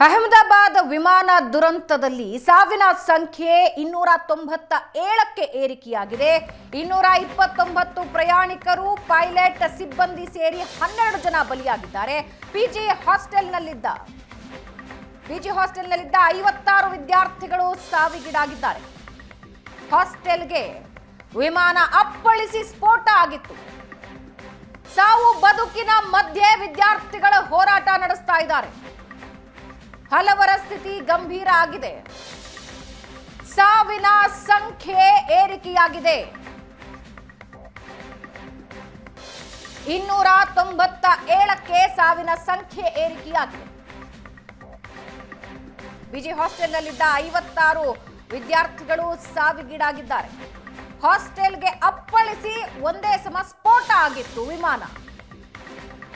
ಅಹಮದಾಬಾದ್ ವಿಮಾನ ದುರಂತದಲ್ಲಿ ಸಾವಿನ ಸಂಖ್ಯೆ 297ಕ್ಕೆ ಏರಿಕೆಯಾಗಿದೆ. 229 ಪ್ರಯಾಣಿಕರು, ಪೈಲಟ್, ಸಿಬ್ಬಂದಿ ಸೇರಿ 12 ಜನ ಬಲಿಯಾಗಿದ್ದಾರೆ. ಪಿಜಿ ಹಾಸ್ಟೆಲ್ನಲ್ಲಿದ್ದ 56 ವಿದ್ಯಾರ್ಥಿಗಳು ಸಾವಿಗೀಡಾಗಿದ್ದಾರೆ. ಹಾಸ್ಟೆಲ್ಗೆ ವಿಮಾನ ಅಪ್ಪಳಿಸಿ ಸ್ಫೋಟ ಆಗಿತ್ತು. ಸಾವು ಬದುಕಿನ ಮಧ್ಯೆ ವಿದ್ಯಾರ್ಥಿಗಳ ಹೋರಾಟ ನಡೆಸ್ತಾ ಇದ್ದಾರೆ. ಹಲವರ ಸ್ಥಿತಿ ಗಂಭೀರ ಆಗಿದೆ. ಸಾವಿನ ಸಂಖ್ಯೆ ಏರಿಕೆಯಾಗಿದೆ. 297ಕ್ಕೆ ಸಾವಿನ ಸಂಖ್ಯೆ ಏರಿಕೆಯಾಗಿದೆ. ಬಿಜಿ ಹಾಸ್ಟೆಲ್ನಲ್ಲಿದ್ದ 56 ವಿದ್ಯಾರ್ಥಿಗಳು ಸಾವಿಗೀಡಾಗಿದ್ದಾರೆ. ಹಾಸ್ಟೆಲ್ಗೆ ಅಪ್ಪಳಿಸಿ ಒಂದೇ ಸಮ ಸ್ಫೋಟ ಆಗಿತ್ತು ವಿಮಾನ.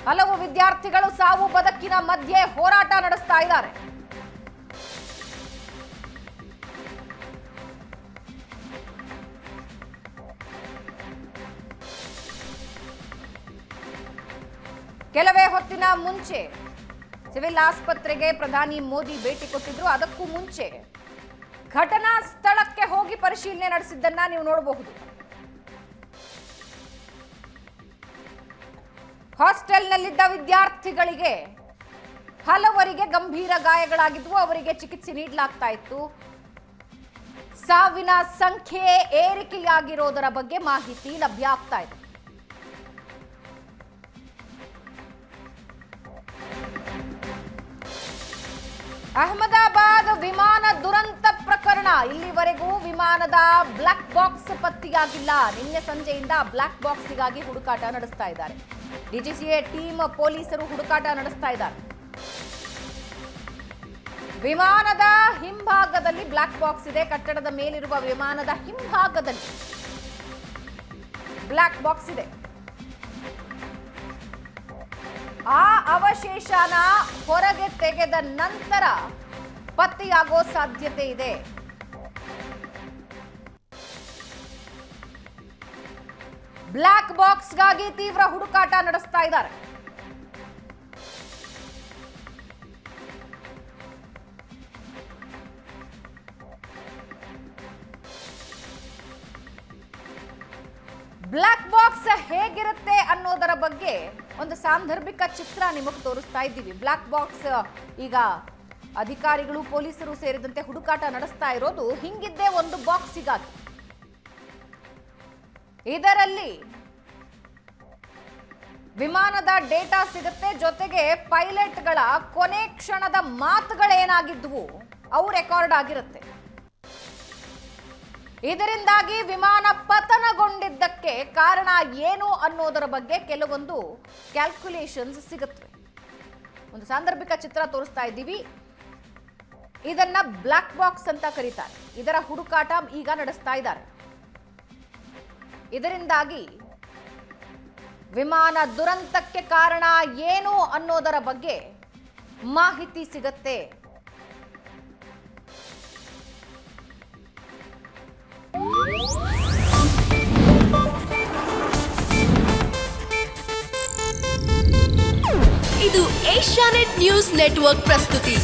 ಹಲವು ವಿದ್ಯಾರ್ಥಿಗಳು ಸಾವು ಬದುಕಿನ ಮಧ್ಯೆ ಹೋರಾಟ ನಡೆಸ್ತಾ ಇದ್ದಾರೆ. ಕೆಲವೇ ಹೊತ್ತಿನ ಮುಂಚೆ ಸಿವಿಲ್ ಆಸ್ಪತ್ರೆಗೆ ಪ್ರಧಾನಿ ಮೋದಿ ಭೇಟಿ ಕೊಟ್ಟಿದ್ರು. ಅದಕ್ಕೂ ಮುಂಚೆ ಘಟನಾ ಸ್ಥಳಕ್ಕೆ ಹೋಗಿ ಪರಿಶೀಲನೆ ನಡೆಸಿದ್ದನ್ನ ನೀವು ನೋಡಬಹುದು. ಹಾಸ್ಟೆಲ್ನಲ್ಲಿದ್ದ ವಿದ್ಯಾರ್ಥಿಗಳಿಗೆ ಹಲವರಿಗೆ ಗಂಭೀರ ಗಾಯಗಳಾಗಿದ್ವು. ಅವರಿಗೆ ಚಿಕಿತ್ಸೆ ನೀಡಲಾಗ್ತಾ ಇತ್ತು. ಸಾವಿನ ಸಂಖ್ಯೆ ಏರಿಕೆಯಾಗಿರೋದರ ಬಗ್ಗೆ ಮಾಹಿತಿ ಲಭ್ಯ ಆಗ್ತಾ ಇದೆ. ಅಹಮದಾಬಾದ್ ವಿಮಾನ ದುರಂತ ಪ್ರಕರಣ ಇಲ್ಲಿವರೆಗೂ ವಿಮಾನದ ಬ್ಲಾಕ್ ಬಾಕ್ಸ್ ಪತ್ತೆಯಾಗಿಲ್ಲ. ನಿನ್ನೆ ಸಂಜೆಯಿಂದ ಬ್ಲಾಕ್ ಬಾಕ್ಸ್ಗಾಗಿ ಹುಡುಕಾಟ ನಡೆಸ್ತಾ ಇದ್ದಾರೆ. ಡಿಜಿಸಿಎ ಟೀಮ್ ಪೊಲೀಸರು ಹುಡುಕಾಟ ನಡೆಸ್ತಾ ಇದ್ದಾರೆ. ವಿಮಾನದ ಹಿಂಭಾಗದಲ್ಲಿ ಬ್ಲಾಕ್ ಬಾಕ್ಸ್ ಇದೆ. ಕಟ್ಟಡದ ಮೇಲಿರುವ ವಿಮಾನದ ಹಿಂಭಾಗದಲ್ಲಿ ಬ್ಲಾಕ್ ಬಾಕ್ಸ್ ಇದೆ. ಆ ಅವಶೇಷನ ಹೊರಗೆ ತೆಗೆದ ನಂತರ ಪತ್ತೆಯಾಗೋ ಸಾಧ್ಯತೆ ಇದೆ. ಬ್ಲಾಕ್ ಬಾಕ್ಸ್ಗಾಗಿ ತೀವ್ರ ಹುಡುಕಾಟ ನಡೆಸ್ತಾ ಇದ್ದಾರೆ. ಬ್ಲಾಕ್ ಬಾಕ್ಸ್ ಹೇಗಿರುತ್ತೆ ಅನ್ನೋದರ ಬಗ್ಗೆ ಒಂದು ಸಾಂದರ್ಭಿಕ ಚಿತ್ರ ನಿಮಗೆ ತೋರಿಸ್ತಾ ಇದ್ದೀವಿ. ಬ್ಲಾಕ್ ಬಾಕ್ಸ್ ಈಗ ಅಧಿಕಾರಿಗಳು, ಪೊಲೀಸರು ಸೇರಿದಂತೆ ಹುಡುಕಾಟ ನಡೆಸ್ತಾ ಇರೋದು ಹಿಂಗಿದ್ದೇ ಒಂದು ಬಾಕ್ಸಿಗಾಗಿ. ಇದರಲ್ಲಿ ವಿಮಾನದ ಡೇಟಾ ಸಿಗುತ್ತೆ. ಜೊತೆಗೆ ಪೈಲಟ್ಗಳ ಕೊನೆ ಕ್ಷಣದ ಮಾತುಗಳೇನಾಗಿದ್ವು ಅವು ರೆಕಾರ್ಡ್ ಆಗಿರುತ್ತೆ. ಇದರಿಂದಾಗಿ ವಿಮಾನ ಪತನಗೊಂಡಿದ್ದಕ್ಕೆ ಕಾರಣ ಏನು ಅನ್ನೋದರ ಬಗ್ಗೆ ಕೆಲವೊಂದು ಕ್ಯಾಲ್ಕುಲೇಷನ್ಸ್ ಸಿಗುತ್ತವೆ. ಒಂದು ಸಾಂದರ್ಭಿಕ ಚಿತ್ರ ತೋರಿಸ್ತಾ ಇದ್ದೀವಿ. ಇದನ್ನ ಬ್ಲಾಕ್ ಬಾಕ್ಸ್ ಅಂತ ಕರೀತಾರೆ. ಇದರ ಹುಡುಕಾಟ ಈಗ ನಡೆಸ್ತಾ ಇದ್ದಾರೆ. ಇದರಿಂದಾಗಿ ವಿಮಾನ ದುರಂತಕ್ಕೆ ಕಾರಣ ಏನು ಅನ್ನೋದರ ಬಗ್ಗೆ ಮಾಹಿತಿ ಸಿಗತ್ತೆ. ಇದು ಏಷ್ಯಾನೆಟ್ ನ್ಯೂಸ್ ನೆಟ್ವರ್ಕ್ ಪ್ರಸ್ತುತಿ.